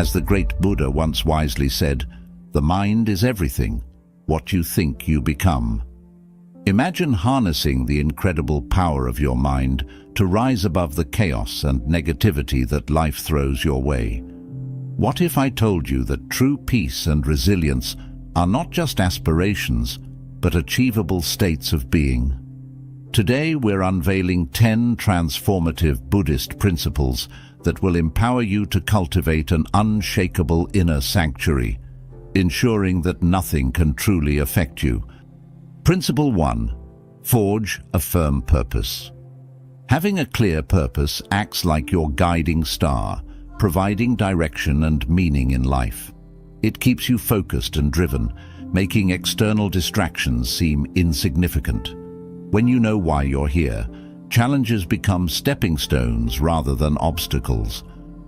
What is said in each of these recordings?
As the great Buddha once wisely said, "The mind is everything. What you think, you become." Imagine harnessing the incredible power of your mind to rise above the chaos and negativity that life throws your way. What if I told you that true peace and resilience are not just aspirations, but achievable states of being? Today we're unveiling 10 transformative Buddhist principles that will empower you to cultivate an unshakable inner sanctuary, ensuring that nothing can truly affect you. Principle 1. Forge a firm purpose. Having a clear purpose acts like your guiding star, providing direction and meaning in life. It keeps you focused and driven, making external distractions seem insignificant. When you know why you're here, challenges become stepping stones rather than obstacles.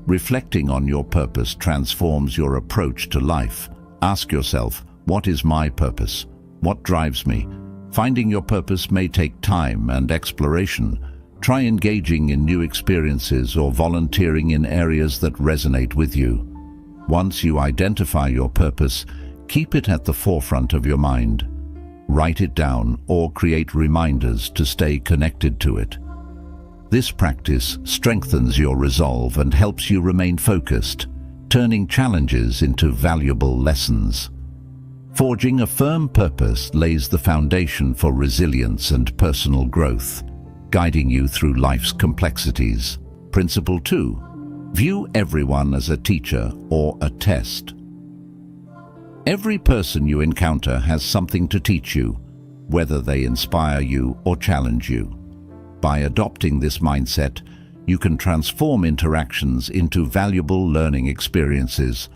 Reflecting on your purpose transforms your approach to life. Ask yourself, what is my purpose? What drives me? Finding your purpose may take time and exploration. Try engaging in new experiences or volunteering in areas that resonate with you. Once you identify your purpose, keep it at the forefront of your mind. Write it down or create reminders to stay connected to it. This practice strengthens your resolve and helps you remain focused, turning challenges into valuable lessons. Forging a firm purpose lays the foundation for resilience and personal growth, guiding you through life's complexities. Principle 2. View everyone as a teacher or a test. Every person you encounter has something to teach you, whether they inspire you or challenge you. By adopting this mindset, you can transform interactions into valuable learning experiences.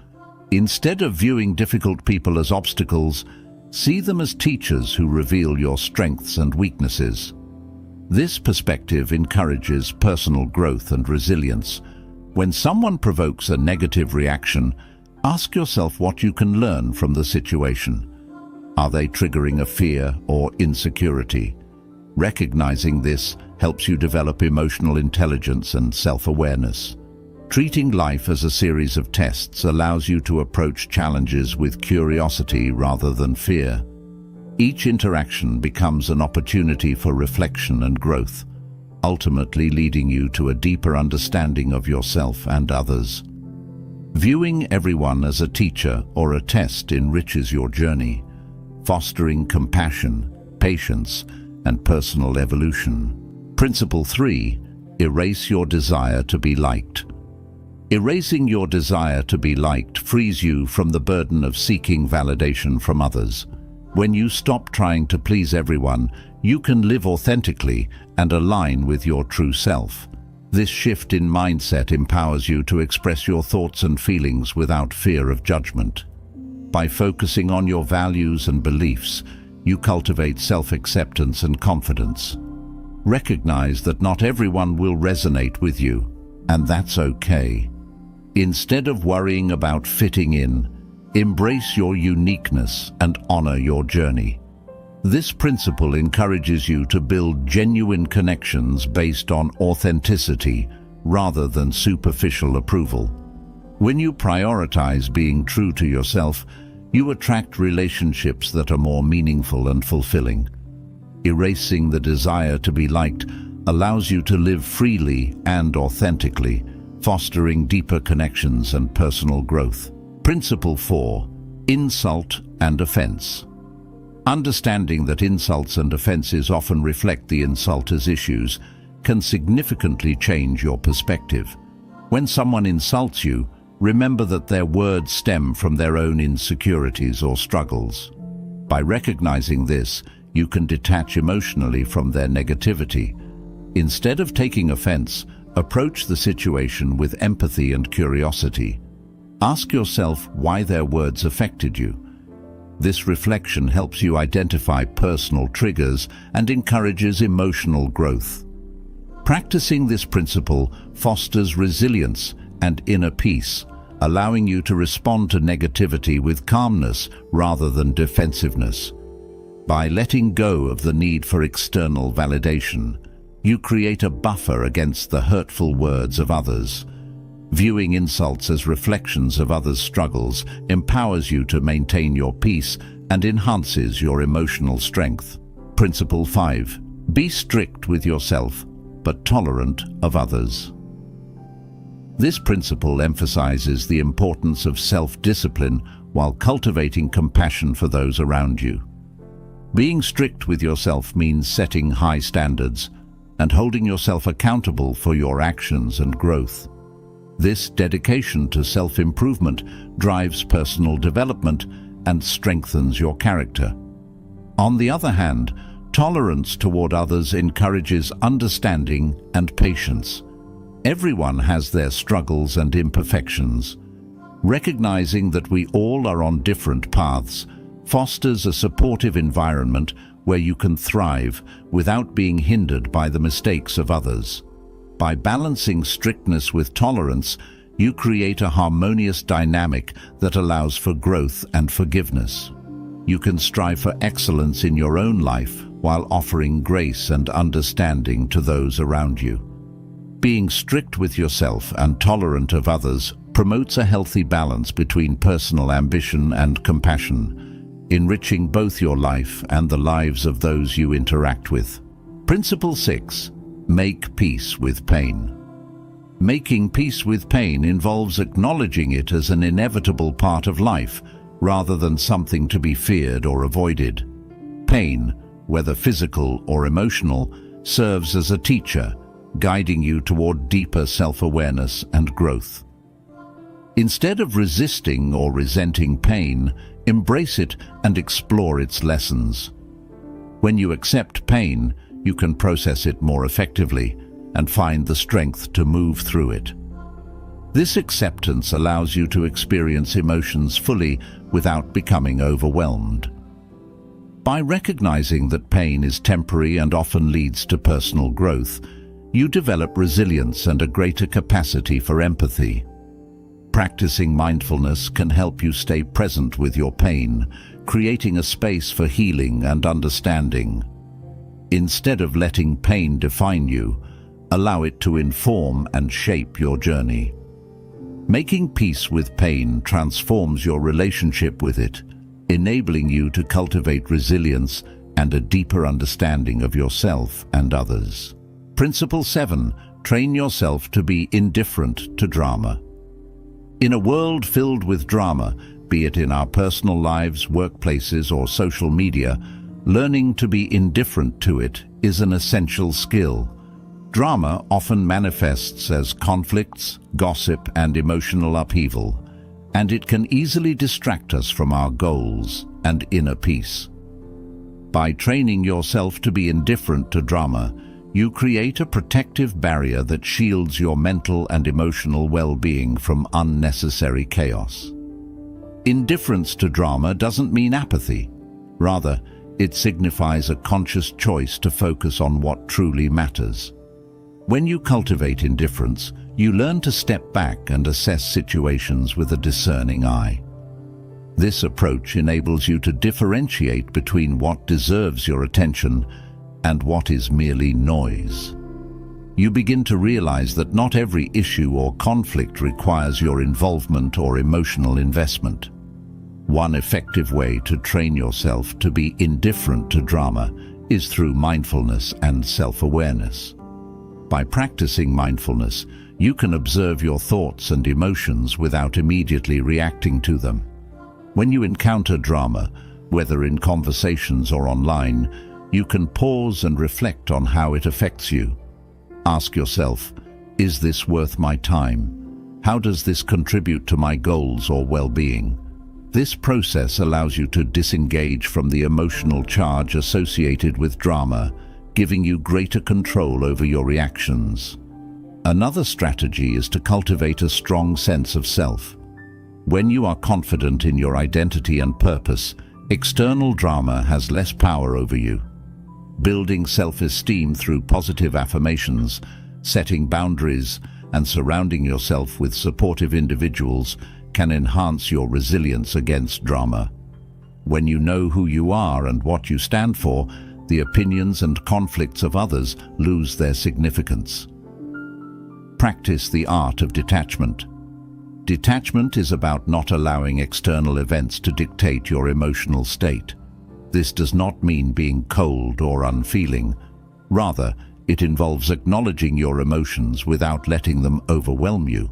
Instead of viewing difficult people as obstacles, see them as teachers who reveal your strengths and weaknesses. This perspective encourages personal growth and resilience. When someone provokes a negative reaction, ask yourself what you can learn from the situation. Are they triggering a fear or insecurity? Recognizing this helps you develop emotional intelligence and self-awareness. Treating life as a series of tests allows you to approach challenges with curiosity rather than fear. Each interaction becomes an opportunity for reflection and growth, ultimately leading you to a deeper understanding of yourself and others. Viewing everyone as a teacher or a test enriches your journey, fostering compassion, patience, and personal evolution. Principle 3. Erase your desire to be liked. Erasing your desire to be liked frees you from the burden of seeking validation from others. When you stop trying to please everyone, you can live authentically and align with your true self. This shift in mindset empowers you to express your thoughts and feelings without fear of judgment. By focusing on your values and beliefs, you cultivate self-acceptance and confidence. Recognize that not everyone will resonate with you, and that's okay. Instead of worrying about fitting in, embrace your uniqueness and honor your journey. This principle encourages you to build genuine connections based on authenticity rather than superficial approval. When you prioritize being true to yourself, you attract relationships that are more meaningful and fulfilling. Erasing the desire to be liked allows you to live freely and authentically, fostering deeper connections and personal growth. Principle 4. Insult and offense. Understanding that insults and offenses often reflect the insulter's issues can significantly change your perspective. When someone insults you, remember that their words stem from their own insecurities or struggles. By recognizing this, you can detach emotionally from their negativity. Instead of taking offense, approach the situation with empathy and curiosity. Ask yourself why their words affected you. This reflection helps you identify personal triggers and encourages emotional growth. Practicing this principle fosters resilience and inner peace, allowing you to respond to negativity with calmness rather than defensiveness. By letting go of the need for external validation, you create a buffer against the hurtful words of others. Viewing insults as reflections of others' struggles empowers you to maintain your peace and enhances your emotional strength. Principle 5. Be strict with yourself, but tolerant of others. This principle emphasizes the importance of self-discipline while cultivating compassion for those around you. Being strict with yourself means setting high standards and holding yourself accountable for your actions and growth. This dedication to self-improvement drives personal development and strengthens your character. On the other hand, tolerance toward others encourages understanding and patience. Everyone has their struggles and imperfections. Recognizing that we all are on different paths fosters a supportive environment where you can thrive without being hindered by the mistakes of others. By balancing strictness with tolerance, you create a harmonious dynamic that allows for growth and forgiveness. You can strive for excellence in your own life while offering grace and understanding to those around you. Being strict with yourself and tolerant of others promotes a healthy balance between personal ambition and compassion, enriching both your life and the lives of those you interact with. Principle 6. Make peace with pain. Making peace with pain involves acknowledging it as an inevitable part of life, rather than something to be feared or avoided. Pain, whether physical or emotional, serves as a teacher, guiding you toward deeper self-awareness and growth. Instead of resisting or resenting pain, embrace it and explore its lessons. When you accept pain, you can process it more effectively and find the strength to move through it. This acceptance allows you to experience emotions fully without becoming overwhelmed. By recognizing that pain is temporary and often leads to personal growth, you develop resilience and a greater capacity for empathy. Practicing mindfulness can help you stay present with your pain, creating a space for healing and understanding. Instead of letting pain define you, allow it to inform and shape your journey. Making peace with pain transforms your relationship with it, enabling you to cultivate resilience and a deeper understanding of yourself and others. Principle 7. Train yourself to be indifferent to drama. In a world filled with drama, be it in our personal lives, workplaces, or social media, learning to be indifferent to it is an essential skill. Drama often manifests as conflicts, gossip, and emotional upheaval, and it can easily distract us from our goals and inner peace. By training yourself to be indifferent to drama, you create a protective barrier that shields your mental and emotional well-being from unnecessary chaos. Indifference to drama doesn't mean apathy. Rather, it signifies a conscious choice to focus on what truly matters. When you cultivate indifference, you learn to step back and assess situations with a discerning eye. This approach enables you to differentiate between what deserves your attention and what is merely noise. You begin to realize that not every issue or conflict requires your involvement or emotional investment. One effective way to train yourself to be indifferent to drama is through mindfulness and self-awareness. By practicing mindfulness, you can observe your thoughts and emotions without immediately reacting to them. When you encounter drama, whether in conversations or online, you can pause and reflect on how it affects you. Ask yourself, is this worth my time? How does this contribute to my goals or well-being? This process allows you to disengage from the emotional charge associated with drama, giving you greater control over your reactions. Another strategy is to cultivate a strong sense of self. When you are confident in your identity and purpose, external drama has less power over you. Building self-esteem through positive affirmations, setting boundaries, and surrounding yourself with supportive individuals can enhance your resilience against drama. When you know who you are and what you stand for, the opinions and conflicts of others lose their significance. Practice the art of detachment. Detachment is about not allowing external events to dictate your emotional state. This does not mean being cold or unfeeling. Rather, it involves acknowledging your emotions without letting them overwhelm you.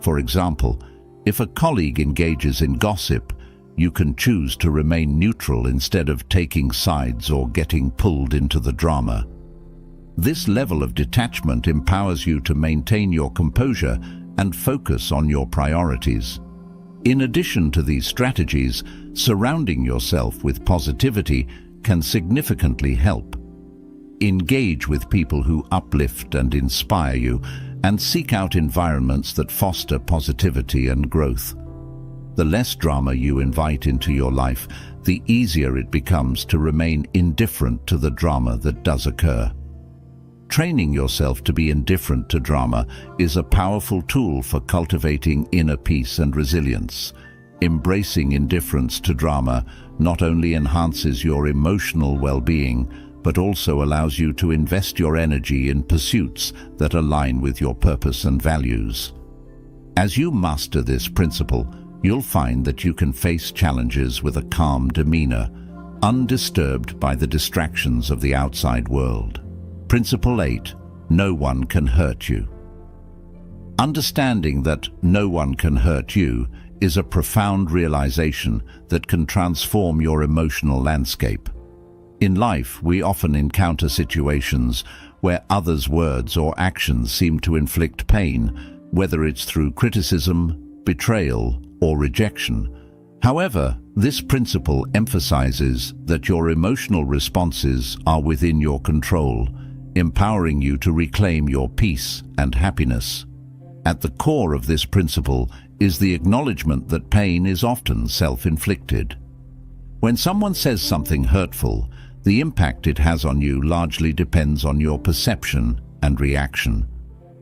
For example, if a colleague engages in gossip, you can choose to remain neutral instead of taking sides or getting pulled into the drama. This level of detachment empowers you to maintain your composure and focus on your priorities. In addition to these strategies, surrounding yourself with positivity can significantly help. Engage with people who uplift and inspire you, and seek out environments that foster positivity and growth. The less drama you invite into your life, the easier it becomes to remain indifferent to the drama that does occur. Training yourself to be indifferent to drama is a powerful tool for cultivating inner peace and resilience. Embracing indifference to drama not only enhances your emotional well-being, but also allows you to invest your energy in pursuits that align with your purpose and values. As you master this principle, you'll find that you can face challenges with a calm demeanor, undisturbed by the distractions of the outside world. Principle 8. No one can hurt you. Understanding that no one can hurt you is a profound realization that can transform your emotional landscape. In life, we often encounter situations where others' words or actions seem to inflict pain, whether it's through criticism, betrayal, or rejection. However, this principle emphasizes that your emotional responses are within your control, empowering you to reclaim your peace and happiness. At the core of this principle is the acknowledgement that pain is often self-inflicted. When someone says something hurtful, the impact it has on you largely depends on your perception and reaction.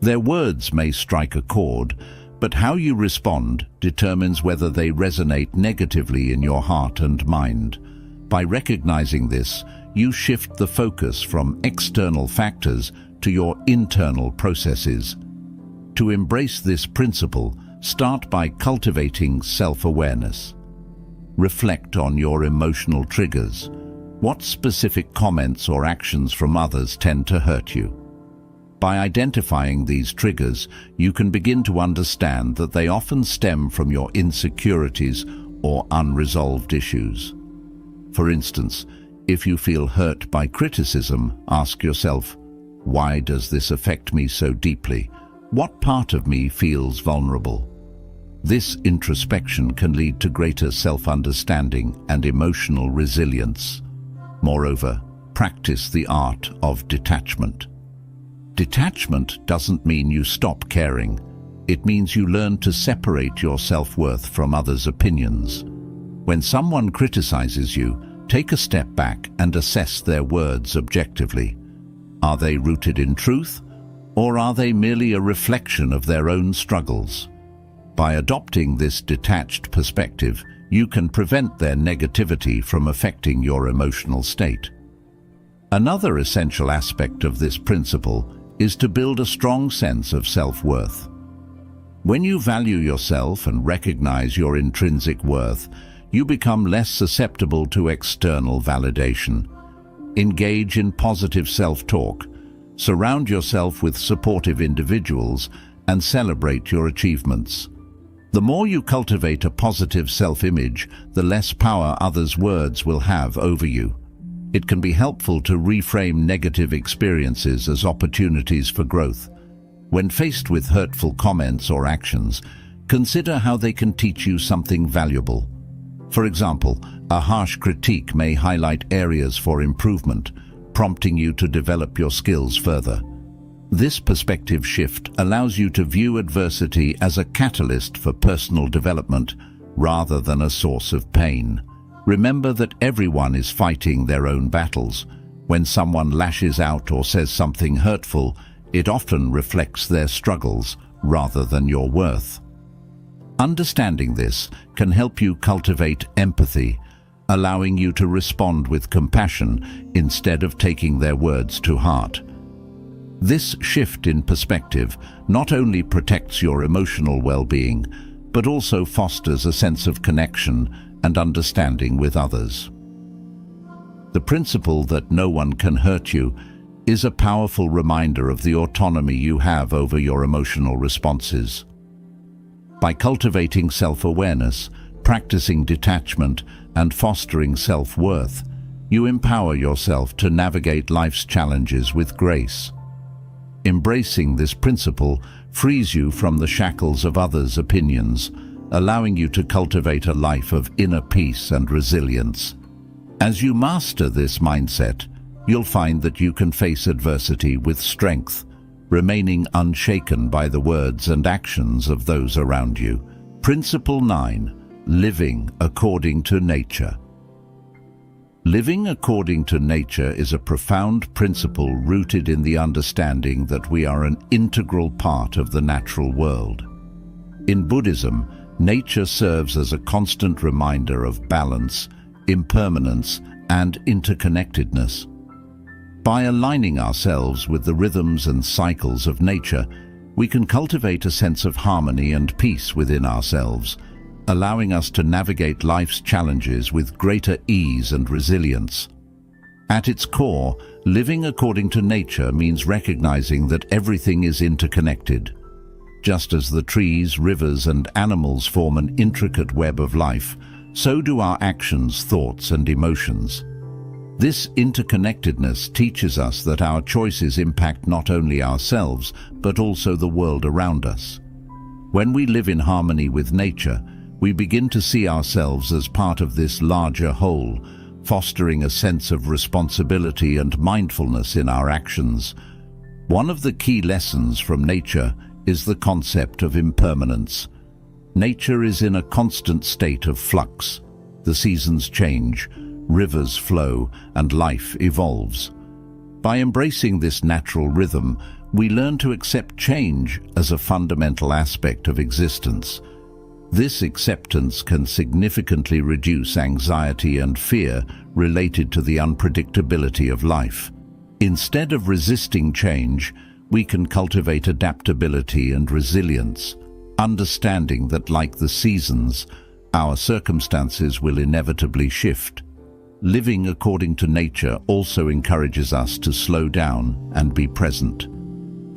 Their words may strike a chord, but how you respond determines whether they resonate negatively in your heart and mind. By recognizing this, you shift the focus from external factors to your internal processes. To embrace this principle, start by cultivating self-awareness. Reflect on your emotional triggers. What specific comments or actions from others tend to hurt you? By identifying these triggers, you can begin to understand that they often stem from your insecurities or unresolved issues. For instance, if you feel hurt by criticism, ask yourself, why does this affect me so deeply? What part of me feels vulnerable? This introspection can lead to greater self-understanding and emotional resilience. Moreover, practice the art of detachment. Detachment doesn't mean you stop caring. It means you learn to separate your self-worth from others' opinions. When someone criticizes you, take a step back and assess their words objectively. Are they rooted in truth, or are they merely a reflection of their own struggles? By adopting this detached perspective, you can prevent their negativity from affecting your emotional state. Another essential aspect of this principle is to build a strong sense of self-worth. When you value yourself and recognize your intrinsic worth, you become less susceptible to external validation. Engage in positive self-talk, surround yourself with supportive individuals, and celebrate your achievements. The more you cultivate a positive self-image, the less power others' words will have over you. It can be helpful to reframe negative experiences as opportunities for growth. When faced with hurtful comments or actions, consider how they can teach you something valuable. For example, a harsh critique may highlight areas for improvement, prompting you to develop your skills further. This perspective shift allows you to view adversity as a catalyst for personal development rather than a source of pain. Remember that everyone is fighting their own battles. When someone lashes out or says something hurtful, it often reflects their struggles rather than your worth. Understanding this can help you cultivate empathy, allowing you to respond with compassion instead of taking their words to heart. This shift in perspective not only protects your emotional well-being, but also fosters a sense of connection and understanding with others. The principle that no one can hurt you is a powerful reminder of the autonomy you have over your emotional responses. By cultivating self-awareness, practicing detachment, and fostering self-worth, you empower yourself to navigate life's challenges with grace. Embracing this principle frees you from the shackles of others' opinions, allowing you to cultivate a life of inner peace and resilience. As you master this mindset, you'll find that you can face adversity with strength, remaining unshaken by the words and actions of those around you. Principle 9. Living according to nature. Living according to nature is a profound principle rooted in the understanding that we are an integral part of the natural world. In Buddhism, nature serves as a constant reminder of balance, impermanence, and interconnectedness. By aligning ourselves with the rhythms and cycles of nature, we can cultivate a sense of harmony and peace within ourselves, allowing us to navigate life's challenges with greater ease and resilience. At its core, living according to nature means recognizing that everything is interconnected. Just as the trees, rivers, and animals form an intricate web of life, so do our actions, thoughts, and emotions. This interconnectedness teaches us that our choices impact not only ourselves, but also the world around us. When we live in harmony with nature, we begin to see ourselves as part of this larger whole, fostering a sense of responsibility and mindfulness in our actions. One of the key lessons from nature is the concept of impermanence. Nature is in a constant state of flux. The seasons change, rivers flow, and life evolves. By embracing this natural rhythm, we learn to accept change as a fundamental aspect of existence. This acceptance can significantly reduce anxiety and fear related to the unpredictability of life. Instead of resisting change, we can cultivate adaptability and resilience, understanding that, like the seasons, our circumstances will inevitably shift. Living according to nature also encourages us to slow down and be present.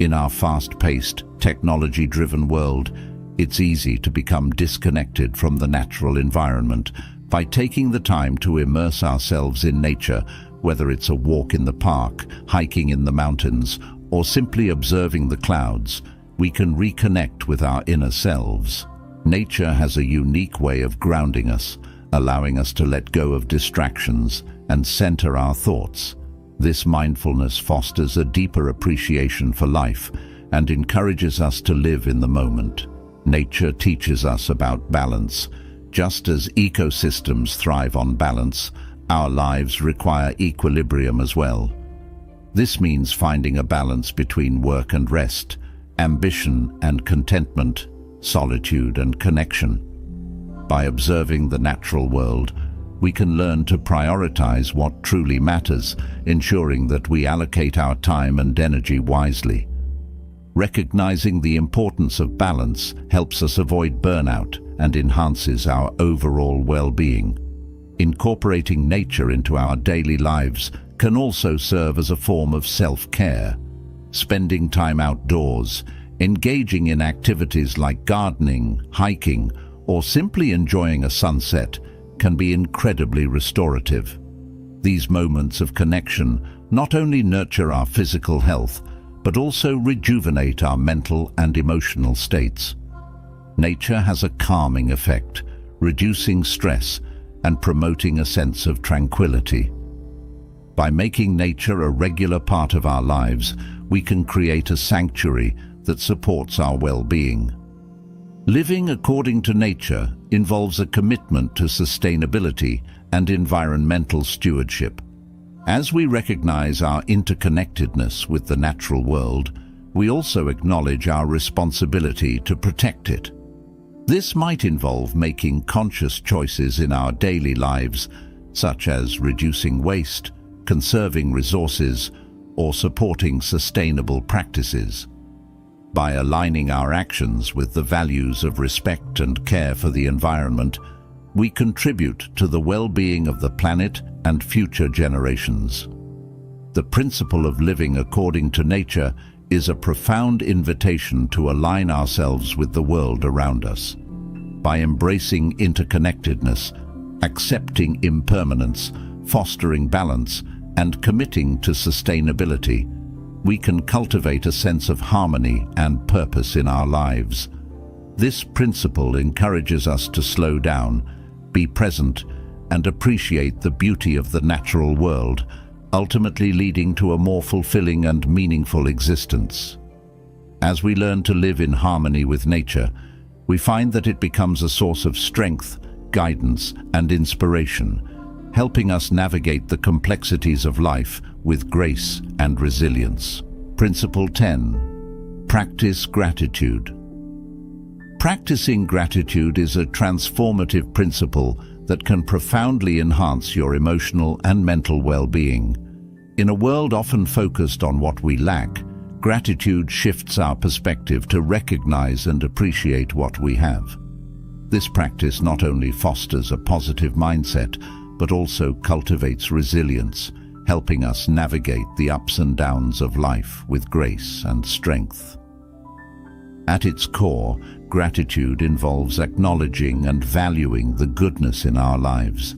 In our fast-paced, technology-driven world, it's easy to become disconnected from the natural environment. By taking the time to immerse ourselves in nature, whether it's a walk in the park, hiking in the mountains, or simply observing the clouds, we can reconnect with our inner selves. Nature has a unique way of grounding us, allowing us to let go of distractions and center our thoughts. This mindfulness fosters a deeper appreciation for life and encourages us to live in the moment. Nature teaches us about balance. Just as ecosystems thrive on balance, our lives require equilibrium as well. This means finding a balance between work and rest, ambition and contentment, solitude and connection. By observing the natural world, we can learn to prioritize what truly matters, ensuring that we allocate our time and energy wisely. Recognizing the importance of balance helps us avoid burnout and enhances our overall well-being. Incorporating nature into our daily lives can also serve as a form of self-care. Spending time outdoors, engaging in activities like gardening, hiking, or simply enjoying a sunset can be incredibly restorative. These moments of connection not only nurture our physical health, but also rejuvenate our mental and emotional states. Nature has a calming effect, reducing stress and promoting a sense of tranquility. By making nature a regular part of our lives, we can create a sanctuary that supports our well-being. Living according to nature involves a commitment to sustainability and environmental stewardship. As we recognize our interconnectedness with the natural world, we also acknowledge our responsibility to protect it. This might involve making conscious choices in our daily lives, such as reducing waste, conserving resources, or supporting sustainable practices. By aligning our actions with the values of respect and care for the environment, we contribute to the well-being of the planet and future generations. The principle of living according to nature is a profound invitation to align ourselves with the world around us. By embracing interconnectedness, accepting impermanence, fostering balance, and committing to sustainability, we can cultivate a sense of harmony and purpose in our lives. This principle encourages us to slow down, be present, and appreciate the beauty of the natural world, ultimately leading to a more fulfilling and meaningful existence. As we learn to live in harmony with nature, we find that it becomes a source of strength, guidance, and inspiration, helping us navigate the complexities of life with grace and resilience. Principle 10. Practice gratitude. Practicing gratitude is a transformative principle that can profoundly enhance your emotional and mental well-being. In a world often focused on what we lack, gratitude shifts our perspective to recognize and appreciate what we have. This practice not only fosters a positive mindset, but also cultivates resilience, helping us navigate the ups and downs of life with grace and strength. At its core, gratitude involves acknowledging and valuing the goodness in our lives.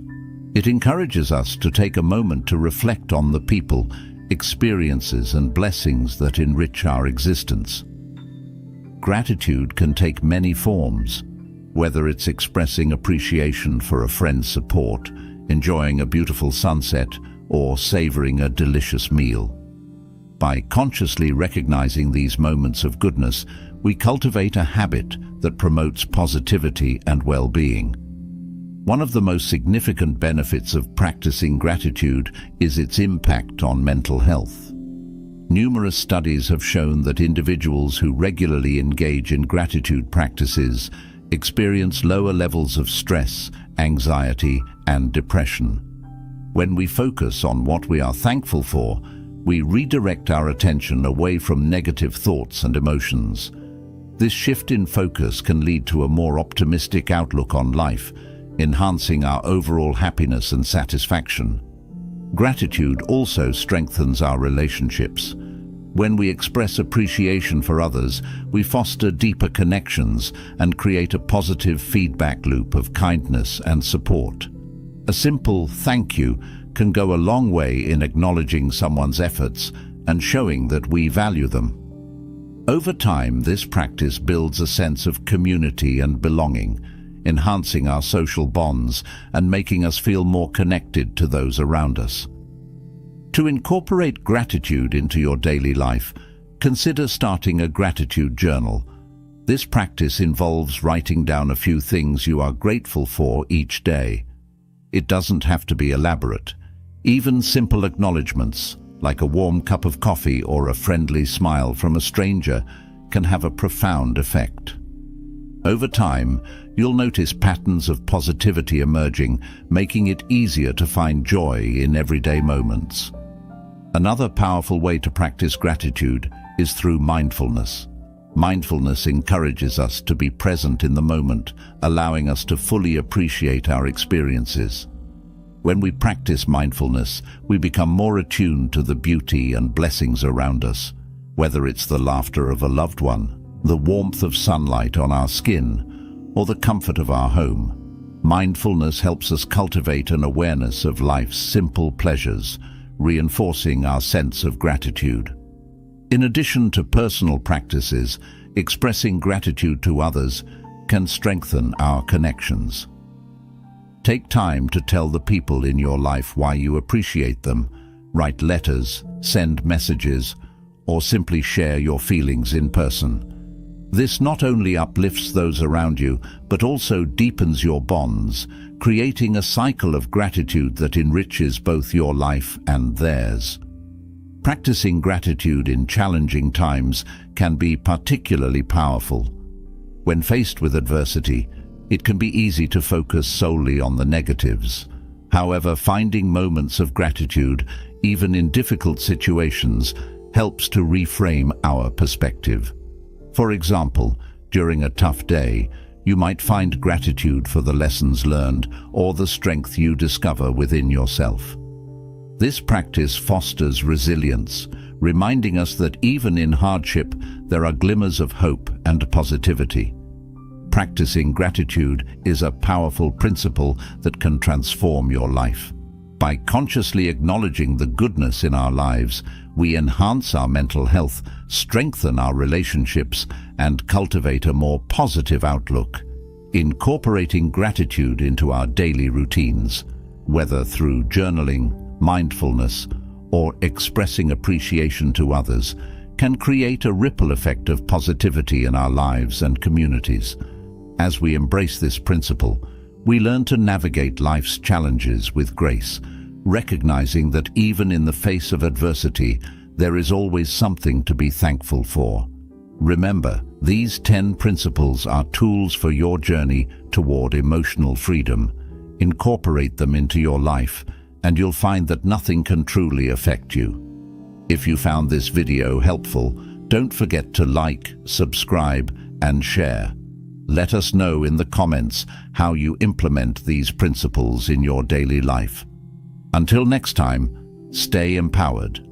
It encourages us to take a moment to reflect on the people, experiences, and blessings that enrich our existence. Gratitude can take many forms, whether it's expressing appreciation for a friend's support, enjoying a beautiful sunset, or savoring a delicious meal. By consciously recognizing these moments of goodness, we cultivate a habit that promotes positivity and well-being. One of the most significant benefits of practicing gratitude is its impact on mental health. Numerous studies have shown that individuals who regularly engage in gratitude practices experience lower levels of stress, anxiety, and depression. When we focus on what we are thankful for, we redirect our attention away from negative thoughts and emotions. This shift in focus can lead to a more optimistic outlook on life, enhancing our overall happiness and satisfaction. Gratitude also strengthens our relationships. When we express appreciation for others, we foster deeper connections and create a positive feedback loop of kindness and support. A simple thank you can go a long way in acknowledging someone's efforts and showing that we value them. Over time, this practice builds a sense of community and belonging, enhancing our social bonds and making us feel more connected to those around us. To incorporate gratitude into your daily life, consider starting a gratitude journal. This practice involves writing down a few things you are grateful for each day. It doesn't have to be elaborate. Even simple acknowledgements, like a warm cup of coffee or a friendly smile from a stranger, can have a profound effect. Over time, you'll notice patterns of positivity emerging, making it easier to find joy in everyday moments. Another powerful way to practice gratitude is through mindfulness. Mindfulness encourages us to be present in the moment, allowing us to fully appreciate our experiences. When we practice mindfulness, we become more attuned to the beauty and blessings around us, whether it's the laughter of a loved one, the warmth of sunlight on our skin, or the comfort of our home. Mindfulness helps us cultivate an awareness of life's simple pleasures, reinforcing our sense of gratitude. In addition to personal practices, expressing gratitude to others can strengthen our connections. Take time to tell the people in your life why you appreciate them. Write letters, send messages, or simply share your feelings in person. This not only uplifts those around you, but also deepens your bonds, creating a cycle of gratitude that enriches both your life and theirs. Practicing gratitude in challenging times can be particularly powerful. When faced with adversity, it can be easy to focus solely on the negatives. However, finding moments of gratitude even in difficult situations, helps to reframe our perspective. For example, during a tough day, you might find gratitude for the lessons learned or the strength you discover within yourself. This practice fosters resilience, reminding us that even in hardship, there are glimmers of hope and positivity. Practicing gratitude is a powerful principle that can transform your life. By consciously acknowledging the goodness in our lives, we enhance our mental health, strengthen our relationships, and cultivate a more positive outlook. Incorporating gratitude into our daily routines, whether through journaling, mindfulness, or expressing appreciation to others, can create a ripple effect of positivity in our lives and communities. As we embrace this principle, we learn to navigate life's challenges with grace, recognizing that even in the face of adversity, there is always something to be thankful for. Remember, these 10 principles are tools for your journey toward emotional freedom. Incorporate them into your life, and you'll find that nothing can truly affect you. If you found this video helpful, don't forget to like, subscribe, and share. Let us know in the comments how you implement these principles in your daily life. Until next time, stay empowered.